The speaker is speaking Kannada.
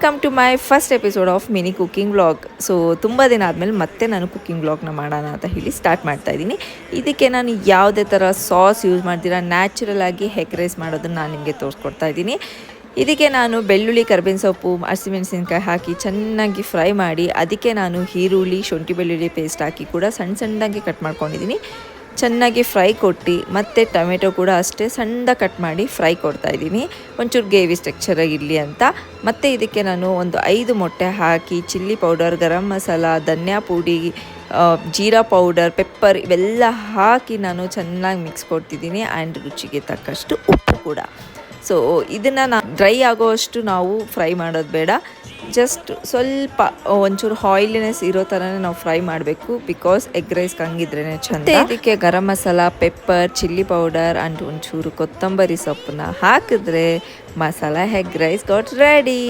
Welcome to my first episode of mini cooking vlog. So ತುಂಬ ದಿನ ಆದಮೇಲೆ ಮತ್ತೆ ನಾನು ಕುಕಿಂಗ್ ವ್ಲಾಗ್ನ ಮಾಡೋಣ ಅಂತ ಹೇಳಿ ಸ್ಟಾರ್ಟ್ ಮಾಡ್ತಾ ಇದ್ದೀನಿ. ಇದಕ್ಕೆ ನಾನು ಯಾವುದೇ ಥರ ಸಾಸ್ ಯೂಸ್ ಮಾಡ್ತೀರಾ ನ್ಯಾಚುರಲ್ ಆಗಿ ಎಗ್ ರೈಸ್ ಮಾಡೋದನ್ನು ನಾನು ನಿಮಗೆ ತೋರಿಸ್ಕೊಡ್ತಾ ಇದ್ದೀನಿ. ಇದಕ್ಕೆ ನಾನು ಬೆಳ್ಳುಳ್ಳಿ ಕರ್ಬೇವಿನ ಸೊಪ್ಪು ಹಸಿಮೆಣಸಿನ್ಕಾಯಿ ಹಾಕಿ ಚೆನ್ನಾಗಿ ಫ್ರೈ ಮಾಡಿ ಅದಕ್ಕೆ ನಾನು ಈರುಳ್ಳಿ ಶುಂಠಿ ಬೆಳ್ಳುಳ್ಳಿ ಪೇಸ್ಟ್ ಹಾಕಿ ಕೂಡ ಸಣ್ಣ ಸಣ್ಣದಾಗಿ ಕಟ್ ಮಾಡ್ಕೊಂಡಿದ್ದೀನಿ. ಚೆನ್ನಾಗಿ ಫ್ರೈ ಕೊಟ್ಟು ಮತ್ತು ಟೊಮೆಟೊ ಕೂಡ ಅಷ್ಟೇ ಸಣ್ಣದಾಗಿ ಕಟ್ ಮಾಡಿ ಫ್ರೈ ಕೊಡ್ತಾ ಇದ್ದೀನಿ, ಒಂಚೂರು ಗ್ರೇವಿ ಸ್ಟ್ರಕ್ಚರಾಗಿ ಇರಲಿ ಅಂತ. ಮತ್ತು ಇದಕ್ಕೆ ನಾನು ಒಂದು 5 ಮೊಟ್ಟೆ ಹಾಕಿ ಚಿಲ್ಲಿ ಪೌಡರ್, ಗರಂ ಮಸಾಲ, ಧನಿಯಾ ಪುಡಿ, ಜೀರಾ ಪೌಡರ್, ಪೆಪ್ಪರ್ ಇವೆಲ್ಲ ಹಾಕಿ ನಾನು ಚೆನ್ನಾಗಿ ಮಿಕ್ಸ್ ಕೊಡ್ತಿದ್ದೀನಿ. ಆ್ಯಂಡ್ ರುಚಿಗೆ ತಕ್ಕಷ್ಟು ಉಪ್ಪು ಕೂಡ. ಸೊ ಇದನ್ನು ಡ್ರೈ ಆಗೋವಷ್ಟು ನಾವು ಫ್ರೈ ಮಾಡೋದು ಬೇಡ, ಜಸ್ಟ್ ಸ್ವಲ್ಪ ಒಂಚೂರು ಆಯಿಲಿನೆಸ್ ಇರೋ ಥರನೇ ನಾವು ಫ್ರೈ ಮಾಡಬೇಕು, ಬಿಕಾಸ್ ಎಗ್ ರೈಸ್ಗೆ ಹಂಗಿದ್ರೇ ಚೆಂದ. ಇದಕ್ಕೆ garam masala, pepper, chilli powder and ಒಂಚೂರು ಕೊತ್ತಂಬರಿ ಸೊಪ್ಪನ್ನ ಹಾಕಿದ್ರೆ masala egg rice got ready.